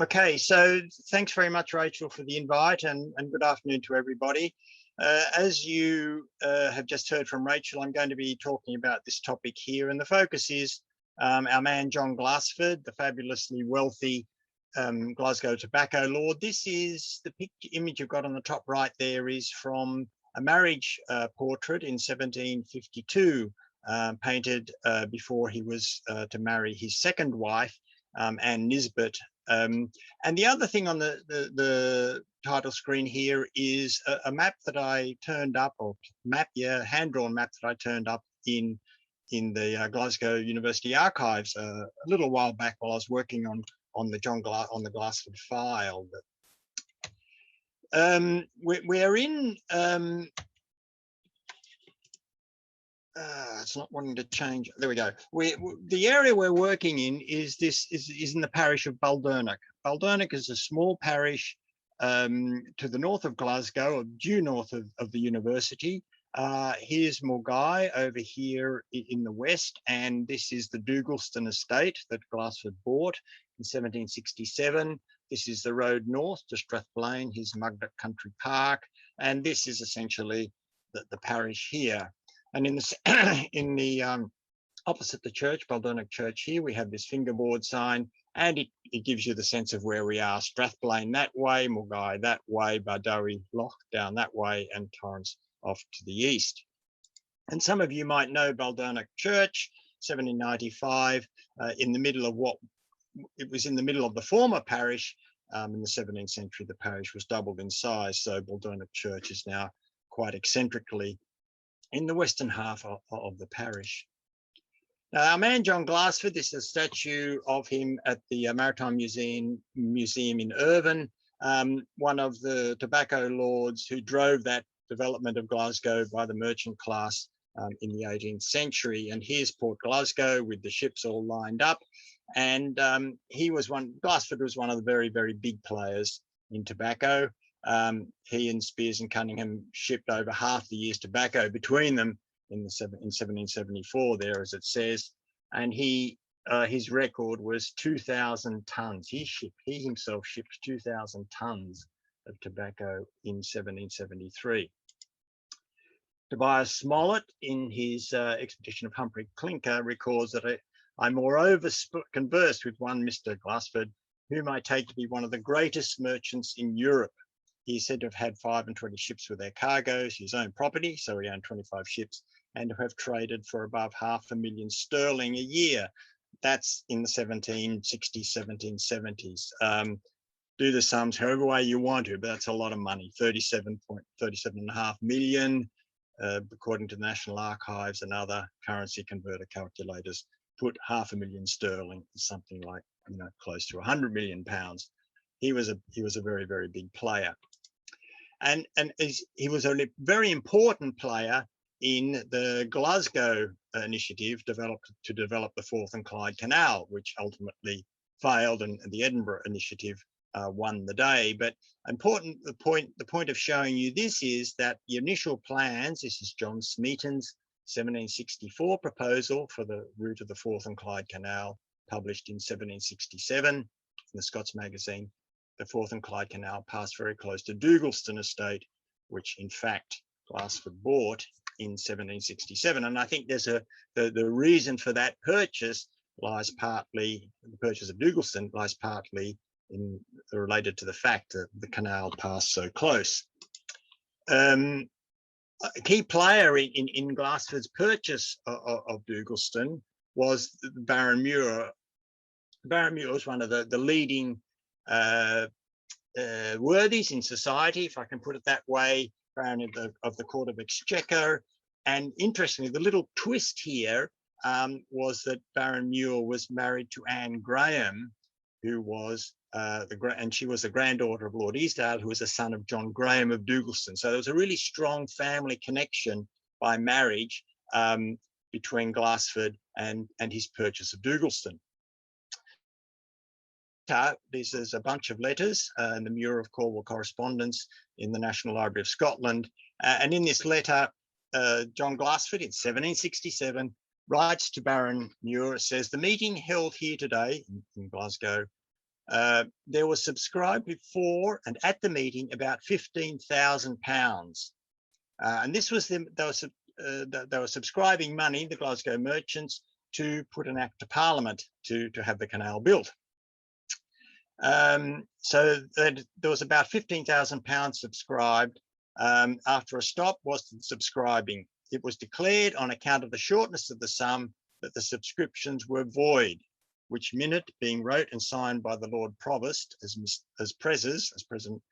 Okay, so thanks very much, Rachel, for the invite, and good afternoon to everybody. As you have just heard from Rachel, I'm going to be talking about this topic here, and the focus is our man John Glassord, the fabulously wealthy Glasgow tobacco lord. This is the picture image you've got on the top right there is from a marriage portrait in 1752, painted before he was to marry his second wife, Anne Nisbet. And the other thing on the title screen here is a map that I turned up, or map, yeah, hand-drawn map that I turned up in the Glasgow University archives a little while back while I was working on the Glassord file. We're in. It's not wanting to change. There we go. The area we're working in is in the parish of Baldernick. Baldernick is a small parish to the north of Glasgow, or due north of the university. Here's Mulgai over here in the west, and this is the Dougalston estate that Glassord bought in 1767. This is the road north to Strathblane, his Mugdock Country Park, and this is essentially the parish here. And in the opposite the church, Baldernick Church here, we have this fingerboard sign, and it gives you the sense of where we are. Strathblane that way, Mulgai that way, Bardowie Loch down that way, and Torrance off to the east. And some of you might know Baldernick Church, 1795, in the middle of in the middle of the former parish. In the 17th century, the parish was doubled in size, so Baldernick Church is now quite eccentrically in the western half of the parish. Now, our man John Glassord, this is a statue of him at the Maritime Museum in Irvine, one of the tobacco lords who drove that development of Glasgow by the merchant class in the 18th century. And here's Port Glasgow with the ships all lined up. And Glassord was one of the very, very big players in tobacco. He and Spears and Cunningham shipped over half the year's tobacco between them in 1774 there, as it says. And his record was 2,000 tons. He himself shipped 2,000 tons of tobacco in 1773. Tobias Smollett, in his expedition of Humphrey Clinker, records that I moreover conversed with one Mr. Glassord, whom I take to be one of the greatest merchants in Europe. He's said to have had 25 ships with their cargoes, his own property, so he owned 25 ships, and to have traded for above £500,000 sterling a year. That's in the 1760s, 1770s. Do the sums however way you want to, but that's a lot of money. 37.5 million, according to the National Archives and other currency converter calculators, put £500,000 sterling, something like close to £100 million. He was a very, very big player. And he was a very important player in the Glasgow initiative to develop the Forth and Clyde Canal, which ultimately failed, and the Edinburgh initiative won the day. But important, the point of showing you this is that the initial plans, this is John Smeaton's 1764 proposal for the route of the Forth and Clyde Canal, published in 1767 in the Scots magazine. The Forth and Clyde Canal passed very close to Dougalston estate, which in fact Glassord bought in 1767. And I think there's the reason for that purchase lies partly, the purchase of Dougalston lies partly related to the fact that the canal passed so close. A key player in Glassord's purchase of Dougalston was Baron Muir. Baron Muir was one of the leading worthies in society, if I can put it that way, Baron of the Court of Exchequer. And interestingly, the little twist here was that Baron Muir was married to Anne Graham, who was and she was the granddaughter of Lord Easdale, who was a son of John Graham of Dougalston. So there was a really strong family connection by marriage between Glassord and his purchase of Dougalston. This is a bunch of letters in the Muir of Cornwall correspondence in the National Library of Scotland. And in this letter, John Glassord in 1767 writes to Baron Muir, says, "The meeting held here today in Glasgow there was subscribed before and at the meeting about £15,000. And this was they were subscribing money, the Glasgow merchants, to put an act to Parliament to have the canal built. So there was about £15,000 subscribed. After a stop was subscribing. It was declared on account of the shortness of the sum that the subscriptions were void, which minute being wrote and signed by the Lord Provost as President,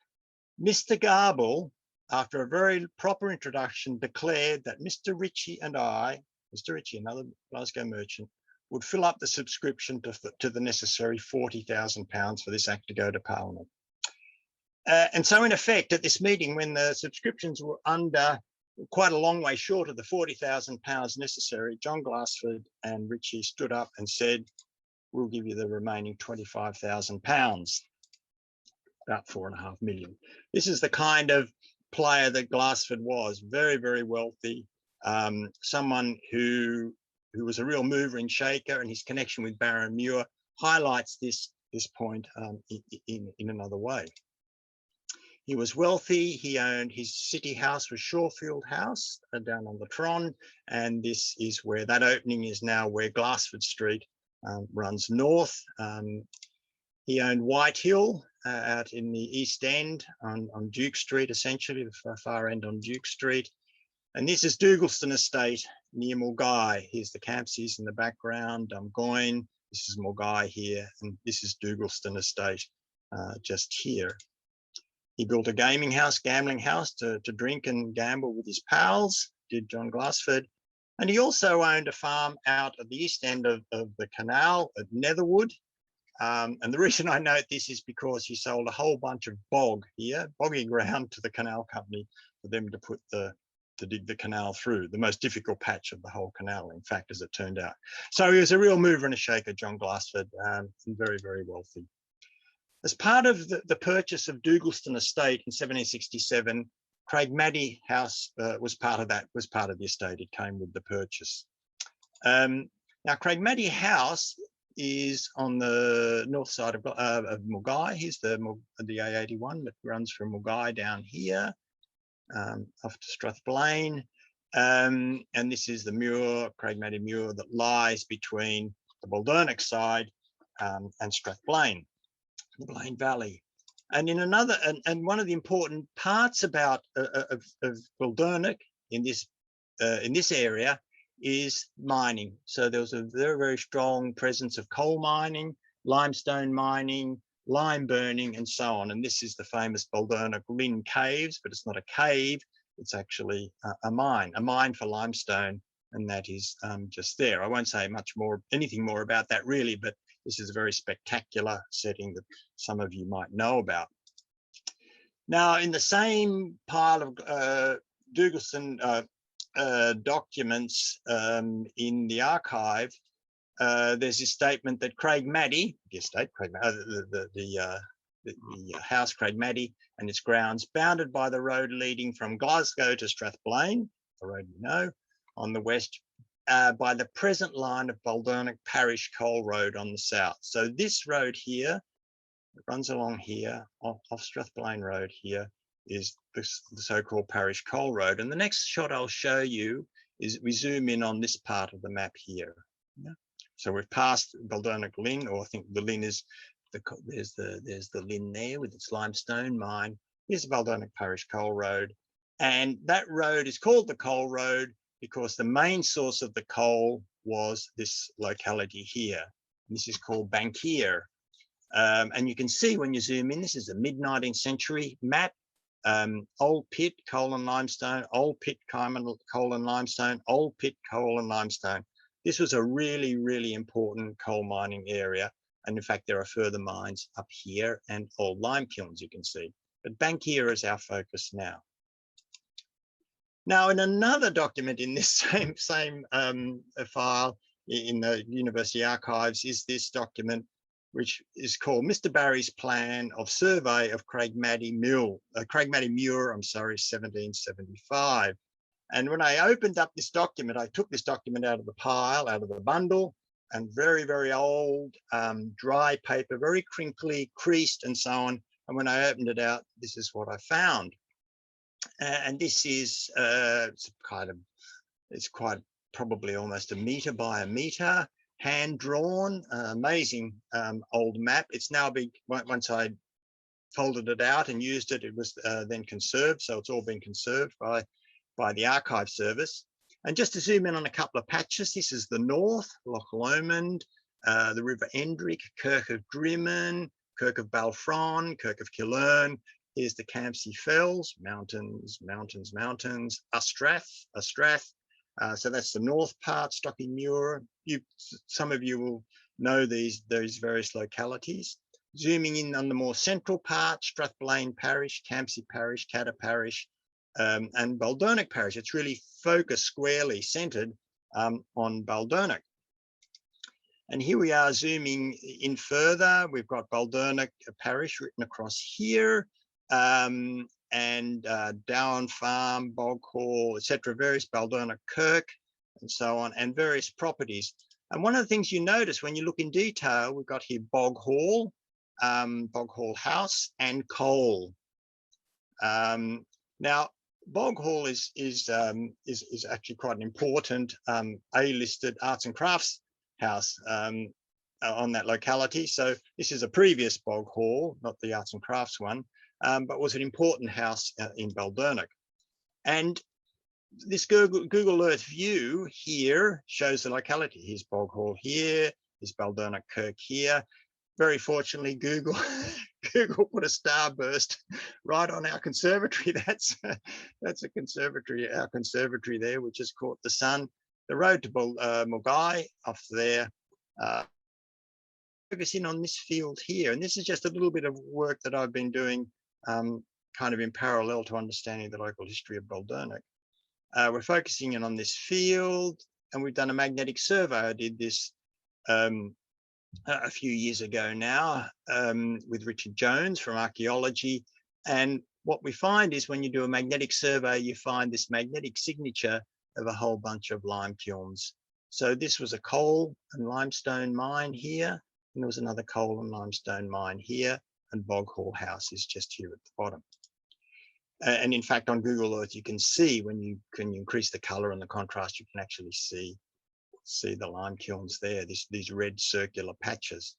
Mr. Garble, after a very proper introduction, declared that Mr. Ritchie and I, Mr. Ritchie, another Glasgow merchant, would fill up the subscription to the necessary £40,000 for this act to go to Parliament. And so in effect, at this meeting, when the subscriptions were under quite a long way short of the £40,000 necessary, John Glassord and Ritchie stood up and said, we'll give you the remaining £25,000, about £4.5 million. This is the kind of player that Glassord was, very, very wealthy, someone who was a real mover and shaker, and his connection with Baron Muir highlights this point in another way. He was wealthy. He owned his city house was Shorefield House down on the Tron, and this is where that opening is now, where Glassford Street runs north. He owned Whitehill out in the East End on Duke Street, essentially the far end on Duke Street. And this is Dougalston Estate near Mulgai. Here's the Campsies in the background, Dumgoyne. This is Mulgai here, and this is Dougalston Estate just here. He built a gambling house to drink and gamble with his pals, did John Glassford. And he also owned a farm out at the east end of the canal at Netherwood. And the reason I note this is because he sold a whole bunch of boggy ground to the canal company for them to dig the canal through, the most difficult patch of the whole canal, in fact, as it turned out. So he was a real mover and a shaker, John Glassford, and very, very wealthy. As part of the purchase of Dougalston Estate in 1767, Craig Maddie House was part of the estate. It came with the purchase. Now, Craig Maddie House is on the north side of Mulgai. Here's the A81 that runs from Mulgai down here, off to Strathblane. And this is the Muir, Craig Maddie Muir, that lies between the Baldernick side and Strathblane, the Blaine Valley. And in another, and one of the important parts about of Baldernick in this area is mining. So there was a very, very strong presence of coal mining, limestone mining, lime burning, and so on. And this is the famous Baldernick Lynn Caves, but it's not a cave, it's actually a mine for limestone, and that is just there. I won't say anything more about that really, but this is a very spectacular setting that some of you might know about. Now, in the same pile of Dougalston documents in the archive, there's a statement that Craig Maddie, the house Craig Maddie and its grounds, bounded by the road leading from Glasgow to Strathblane, the road you know, on the west, by the present line of Baldernick Parish Coal Road on the south. So this road here, it runs along here, off Strathblane Road here, is the so-called Parish Coal Road. And the next shot I'll show you is we zoom in on this part of the map here. Yeah. So we've passed Baldernick Lynn, or I think the Lynn is, there's the Lynn there with its limestone mine. Here's the Baldernick Parish Coal Road. And that road is called the Coal Road because the main source of the coal was this locality here. And this is called Bankier. And you can see when you zoom in, this is a mid-19th century map. Old pit, coal and limestone, old pit, coal and limestone, old pit, coal and limestone. This was a really, really important coal mining area. And in fact, there are further mines up here and old lime kilns, you can see. But Bankier is our focus now. Now, in another document in this same file in the university archives is this document, which is called Mr. Barry's Plan of Survey of Craig Maddie Muir, 1775. And when I opened up this document, I took this document out of the pile, out of the bundle, and very, very old, dry paper, very crinkly, creased and so on. And when I opened it out, this is what I found. And this is it's quite probably almost a metre by a metre, hand drawn, amazing old map. It's now been, once I folded it out and used it, it was then conserved. So it's all been conserved by the Archive Service. And just to zoom in on a couple of patches, this is the north, Loch Lomond, the River Endrick, Kirk of Drymen, Kirk of Balfron, Kirk of Killern. Here's the Campsie Fells, mountains, mountains, mountains, Astrath. So that's the north part, Stockymuir. Some of you will know these various localities. Zooming in on the more central part, Strathblane Parish, Campsie Parish, Cadda Parish, and Baldernick Parish. It's really focused squarely centered on Baldernick. And here we are zooming in further. We've got Baldernick Parish written across here, and Down Farm, Bog Hall, etc., various Baldernick Kirk, and so on, and various properties. And one of the things you notice when you look in detail, we've got here Bog Hall House, and Cole. Now, Bog Hall is actually quite an important A-listed arts and crafts house on that locality. So this is a previous Bog Hall, not the arts and crafts one, but was an important house in Baldernick. And this Google Earth view here shows the locality. Here's Bog Hall here, here's Baldernick Kirk here. Very fortunately, Google put a starburst right on our conservatory. That's a conservatory, our conservatory there, which has caught the sun. The road to Mulgai off there. Focus in on this field here, and this is just a little bit of work that I've been doing, kind of in parallel to understanding the local history of Baldernick. We're focusing in on this field, and we've done a magnetic survey. I did this a few years ago now with Richard Jones from archaeology. And what we find is when you do a magnetic survey, you find this magnetic signature of a whole bunch of lime kilns. So this was a coal and limestone mine here, and there was another coal and limestone mine here, and Bog Hall House is just here at the bottom. And in fact, on Google Earth, you can see when you can increase the color and the contrast, you can actually see the lime kilns there, these red circular patches.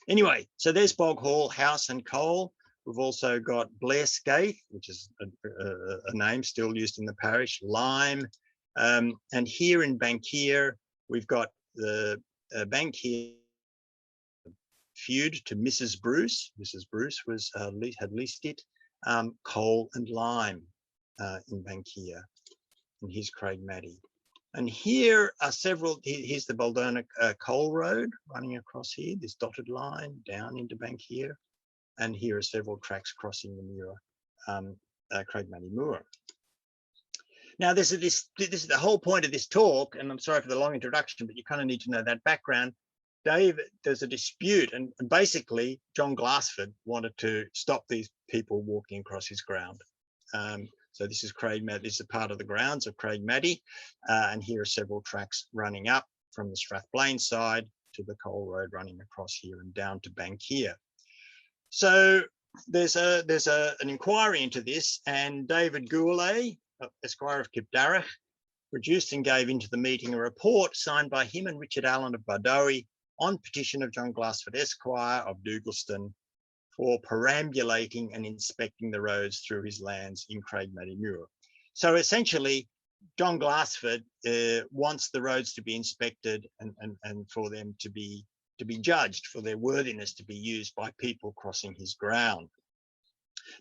Anyway, so there's Bog Hall House and Coal. We've also got Blair Skaith, which is a name still used in the parish, Lime. And here in Bankier, we've got the Bankier feud to Mrs. Bruce. Mrs. Bruce was had leased it, Coal and Lime in Bankier. And here's Craig Maddie. And here are several, here's the Baldernick Coal Road running across here, this dotted line down into Bankier. And here are several tracks crossing the Muir, Craig Maddie Moor. Now, this is the whole point of this talk, and I'm sorry for the long introduction, but you kind of need to know that background. David, there's a dispute, and basically John Glassord wanted to stop these people walking across his ground. So this is Craig Maddie, this is a part of the grounds of Craig Maddie, and here are several tracks running up from the Strathblane side to the Coal Road running across here and down to Bankier. So there's an inquiry into this, and David Goulet, Esquire of Kipdarach, produced and gave into the meeting a report signed by him and Richard Allen of Bardowie on petition of John Glassord, Esquire of Dougalston, for perambulating and inspecting the roads through his lands in Craig Maddie Moor. So essentially, John Glassord wants the roads to be inspected and for them to be judged for their worthiness to be used by people crossing his ground.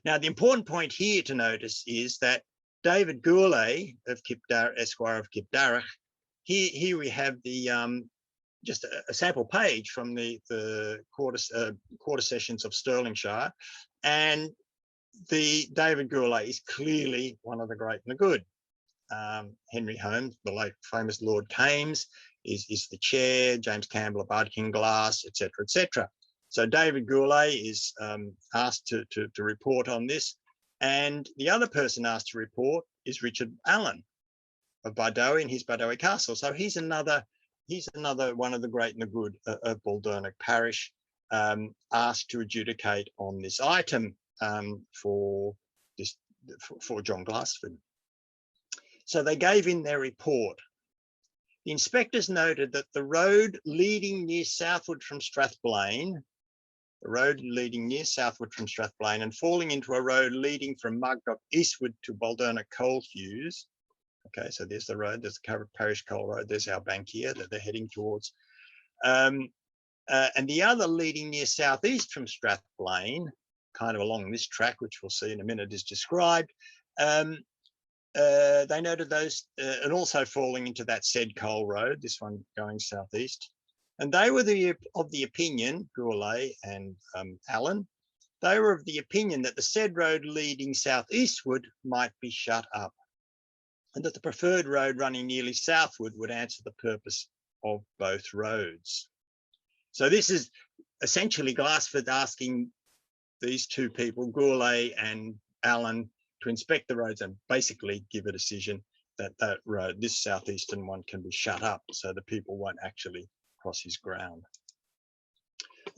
Now, the important point here to notice is that David Goulet of Esquire of Kipdarach, here we have the just a sample page from the quarter sessions of Stirlingshire, and the David Goulet is clearly one of the great and the good. Henry Holmes, the late famous Lord Kames, is the chair, James Campbell of Ardkinglass, etc., etc. So David Goulet is asked to report on this, and the other person asked to report is Richard Allen of Bardowie and his Bardowie Castle. So he's another he's another one of the great and the good of Baldernick Parish, asked to adjudicate on this item for John Glassord. So they gave in their report. The inspectors noted that the road leading near southward from Strathblane, and falling into a road leading from Mugdock eastward to Baldernick Coal Hues. Okay, so there's the road, there's the Parish Coal Road, there's our bank here that they're heading towards. And the other leading near southeast from Strathblane, kind of along this track, which we'll see in a minute is described. They noted those, and also falling into that said coal road, this one going southeast. And they were of the opinion, Gourlay and Allen, they were of the opinion that the said road leading southeastward might be shut up, and that the preferred road running nearly southward would answer the purpose of both roads. So this is essentially Glassord asking these two people, Gourlay and Allen, to inspect the roads and basically give a decision that that road, this southeastern one, can be shut up so the people won't actually cross his ground.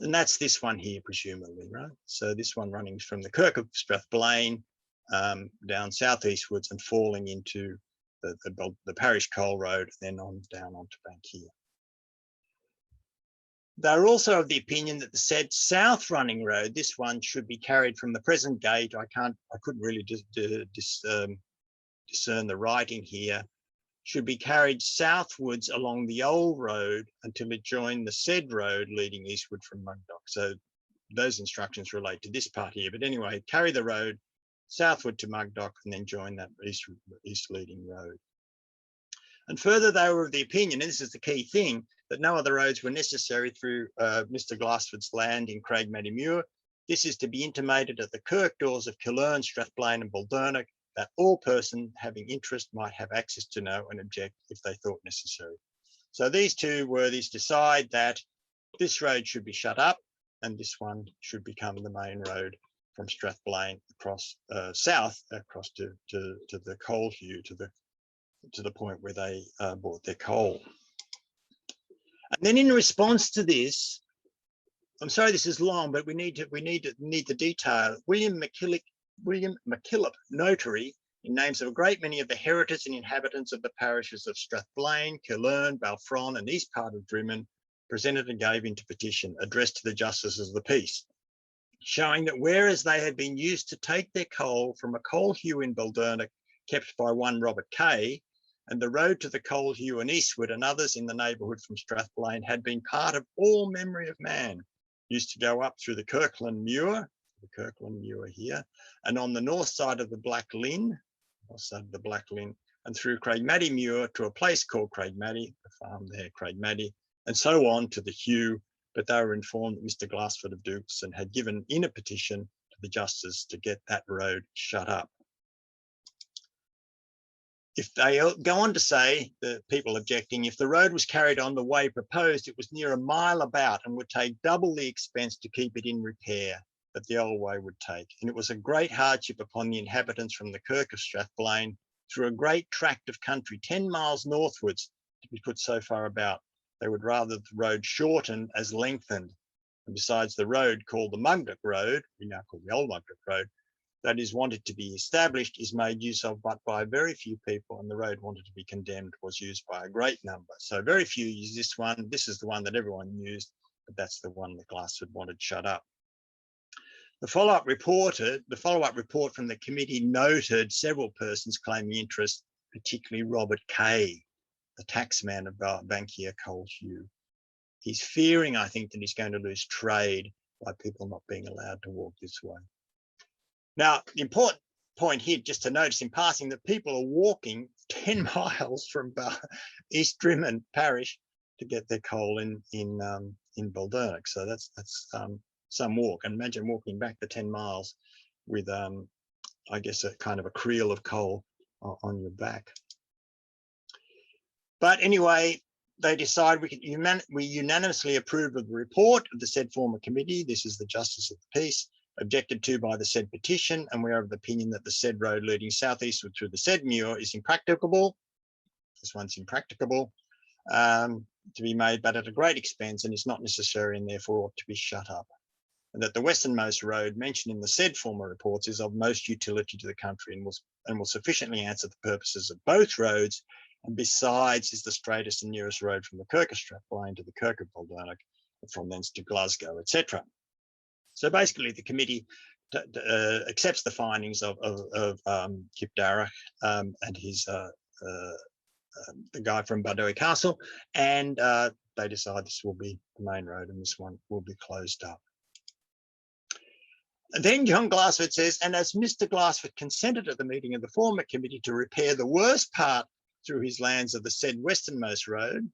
And that's this one here, presumably, right? So this one running from the Kirk of Strathblane down southeastwards and falling into the Parish Coal Road, then on down onto Bank here. They're also of the opinion that the said south running road, this one, should be carried from the present gate. I couldn't really discern the writing here. Should be carried southwards along the old road until it joined the said road leading eastward from Mugdock. So those instructions relate to this part here. But anyway, carry the road southward to Mugdock and then join that east leading road. And further, they were of the opinion, and this is the key thing, that no other roads were necessary through Mr. Glassord's land in Craigmaddy Muir. This is to be intimated at the kirk doors of Killern, Strathblane and Baldernick, that all person having interest might have access to know and object if they thought necessary. So these two worthies decide that this road should be shut up and this one should become the main road from Strathblane across south, across to the coal hue, to the point where they bought their coal. And then in response to this, I'm sorry this is long, but we need the detail. William MacKillop, notary, in names of a great many of the heritors and inhabitants of the parishes of Strathblane, Killern, Balfron, and east part of Drymen, presented and gave into petition addressed to the justices of the peace, showing that whereas they had been used to take their coal from a coal hue in Baldernick kept by one Robert Kay, and the road to the coal hue and eastward and others in the neighbourhood from Strathblane had been part of all memory of man, used to go up through the Kirkland Muir here, and on the north side of the Black Lynn, and through Craigmaddy Muir to a place called Craigmaddy, the farm there, Craigmaddy, and so on to the Hugh. But they were informed that Mr. Glassord of Dukeston had given in a petition to the justice to get that road shut up. If they go on to say, the people objecting, if the road was carried on the way proposed, it was near a mile about and would take double the expense to keep it in repair that the old way would take. And it was a great hardship upon the inhabitants from the Kirk of Strathblane through a great tract of country 10 miles northwards to be put so far about. They would rather the road shortened as lengthened. And besides, the road called the Mugdock Road, we now call the Old Mugdock Road, that is wanted to be established is made use of but by very few people, and the road wanted to be condemned was used by a great number. So very few use this one. This is the one that everyone used, but that's the one that Glassord wanted shut up. The follow-up report from the committee noted several persons claiming interest, particularly Robert Kay, the taxman of Bankia Coal Hue. He's fearing, I think, that he's going to lose trade by people not being allowed to walk this way. Now, the important point here, just to notice in passing, that people are walking 10 miles from East Drymen Parish to get their coal in Baldernick. So that's some walk. And imagine walking back the 10 miles with, I guess, a kind of a creel of coal on your back. But anyway, they decide we unanimously approve of the report of the said former committee. This is the Justice of the Peace, objected to by the said petition, and we are of the opinion that the said road leading southeastward through the said muir is impracticable. This one's impracticable. to be made, but at a great expense, and is not necessary and therefore ought to be shut up. And that the westernmost road mentioned in the said former reports is of most utility to the country and will sufficiently answer the purposes of both roads, and besides is the straightest and nearest road from the Kirkestrap Lane to the Kirk of Baldernick, and from thence to Glasgow, etc. So basically, the committee accepts the findings of Kip Darragh and his the guy from Baldernick Castle, and they decide this will be the main road and this one will be closed up. And then John Glassord says, and as Mr. Glassord consented at the meeting of the former committee to repair the worst part through his lands of the said westernmost road,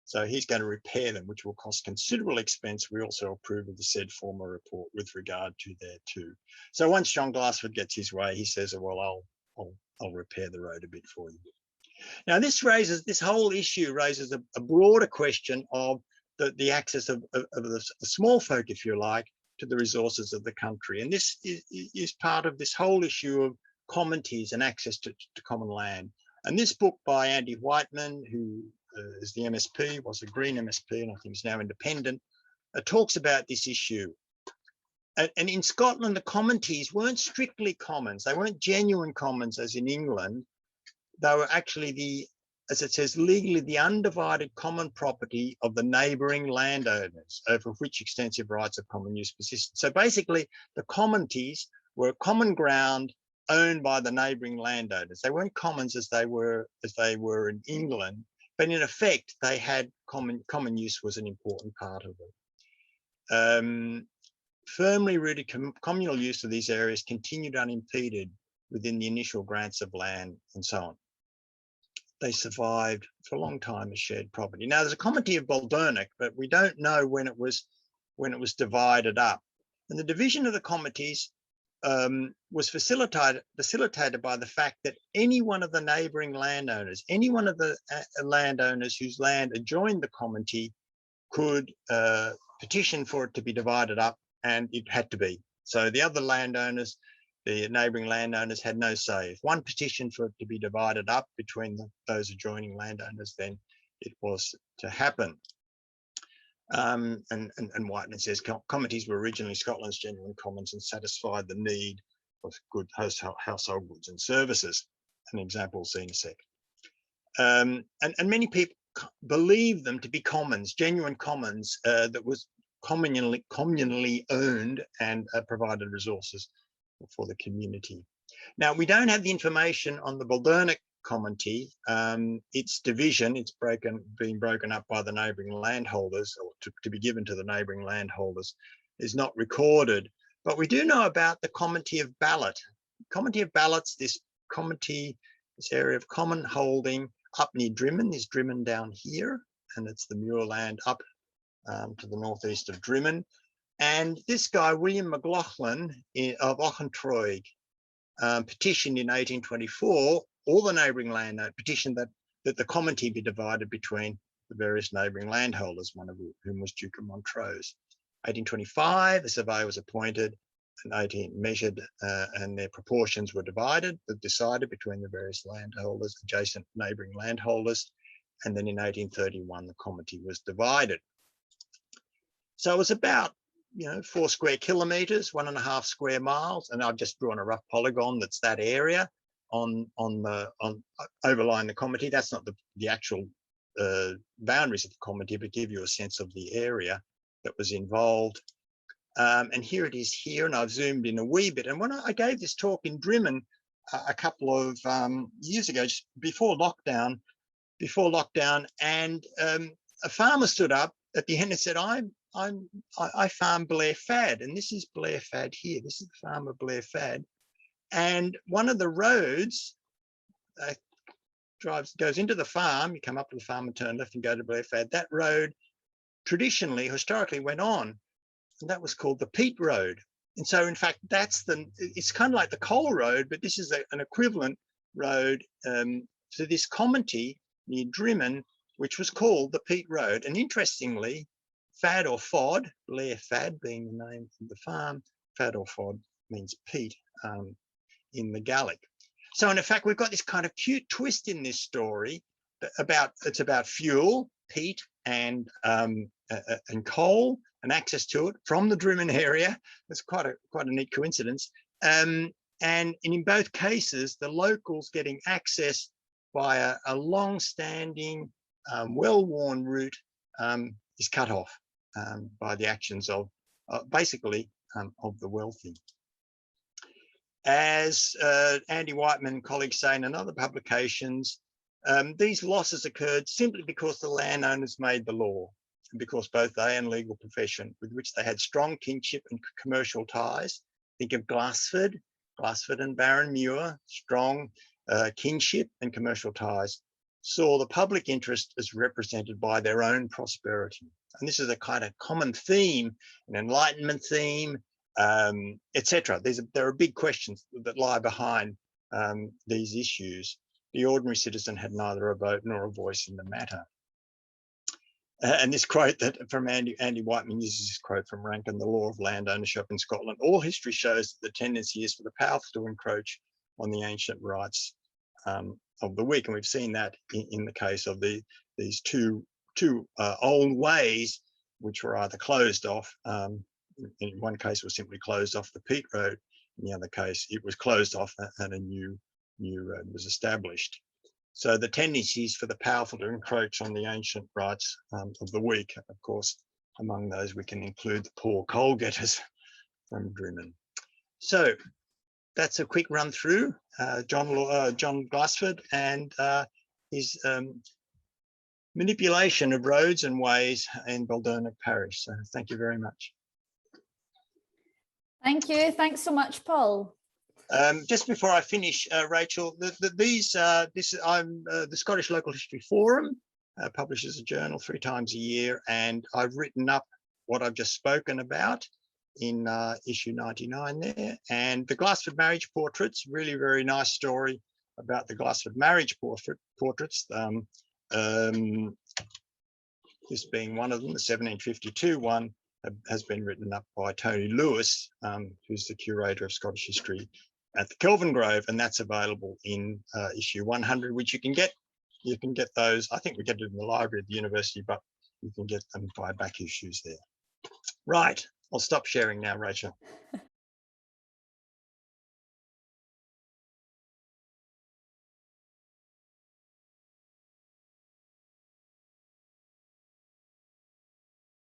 so he's going to repair them, which will cost considerable expense. We also approve of the said former report with regard to there too. So once John Glassord gets his way, he says, well, I'll repair the road a bit for you. Now, this whole issue raises a broader question of the access of the small folk, if you like, to the resources of the country. And this is part of this whole issue of commonties and access to common land. And this book by Andy Whiteman, who is the MSP, was a Green MSP, and I think is now independent, talks about this issue. And in Scotland, the commonties weren't strictly commons. They weren't genuine commons as in England. They were actually as it says, legally the undivided common property of the neighbouring landowners, over which extensive rights of common use persisted. So basically, the commonties were common ground owned by the neighbouring landowners. They weren't commons as they were in England, but in effect, they had common use was an important part of it. Firmly rooted communal use of these areas continued unimpeded within the initial grants of land and so on. They survived for a long time as shared property. Now, there's a commonty of Baldernick, but we don't know when it was divided up. And the division of the commonties was facilitated by the fact that any one of the neighbouring landowners, any one of the landowners whose land adjoined the commonty could petition for it to be divided up, and it had to be. So the other landowners, the neighbouring landowners, had no say. If one petitioned for it to be divided up between those adjoining landowners, then it was to happen. And Whiteman says commonties were originally Scotland's genuine commons and satisfied the need of good household goods and services. An example we'll see in a sec. And many people believe them to be commons, genuine commons that was communally owned and provided resources for the community. Now, we don't have the information on the Baldernick commonty. Its division, it's being broken up by the neighbouring landholders, or to be given to the neighbouring landholders, is not recorded. But we do know about the commonty of Ballet. Commonty of Ballet's this area of common holding up near Drymen. There's Drymen down here, and it's the muirland up to the northeast of Drymen. And this guy, William McLaughlin of Auchentroig, petitioned in 1824, all the neighbouring landowners petitioned that the commonty be divided between the various neighbouring landholders, one of whom was Duke of Montrose. 1825, a surveyor was appointed and measured, and their proportions were decided between the various landholders, adjacent neighbouring landholders. And then in 1831, the commonty was divided. So it was about 4 square kilometres, 1.5 square miles, and I've just drawn a rough polygon that's that area on overlying the commonty. That's not the actual boundaries of the commonty, but give you a sense of the area that was involved. And here it is here, and I've zoomed in a wee bit. And when I gave this talk in Drymen a couple of years ago, just before lockdown, and a farmer stood up at the end and said, I farm Blair Fad, and this is Blair Fad here. This is the farm of Blair Fad. And one of the roads goes into the farm. You come up to the farm and turn left and go to Blair Fad. That road historically went on, and that was called the Peat Road. And so, in fact, it's kind of like the Coal Road, but this is an equivalent road to this commonty near Drymen, which was called the Peat Road. And interestingly, Fad or Fod, Blair Fad being the name of the farm, Fad or Fod means peat in the Gaelic. So in fact, we've got this kind of cute twist in this story it's about fuel, peat and coal and access to it from the Drymen area. That's quite a neat coincidence. And in both cases, the locals getting access by a long-standing, well-worn route is cut off by the actions of basically of the wealthy. As Andy Whiteman and colleagues say in other publications, these losses occurred simply because the landowners made the law, and because both they and legal profession with which they had strong kinship and commercial ties. Think of Glassford and Baron Muir, strong kinship and commercial ties, saw the public interest as represented by their own prosperity. And this is a kind of common theme, an Enlightenment theme, etc. There are big questions that lie behind these issues. The ordinary citizen had neither a vote nor a voice in the matter. And this quote that from Andy Whiteman uses this quote from Rankin, The Law of Land Ownership in Scotland. All history shows that the tendency is for the powerful to encroach on the ancient rights of the weak. And we've seen that in the case of these two old ways, which were either closed off. In one case, it was simply closed off the Peat Road. In the other case, it was closed off and a new road was established. So the tendencies for the powerful to encroach on the ancient rights of the weak. Of course, among those we can include the poor coal getters from Drymen. So that's a quick run through John Glassord and his manipulation of roads and ways in Baldernick Parish. So thank you very much. Thank you. Thanks so much, Paul. Just before I finish, Rachel, the Scottish Local History Forum publishes a journal 3 times a year, and I've written up what I've just spoken about in issue 99 there. And the Glassford marriage portraits, really very nice story about the Glassford marriage portraits. This being one of them, the 1752 one, has been written up by Tony Lewis, who's the curator of Scottish history at the Kelvin Grove, and that's available in issue 100, which you can get. You can get those. I think we get it in the library at the university, but you can get them by back issues there. Right, I'll stop sharing now, Rachel.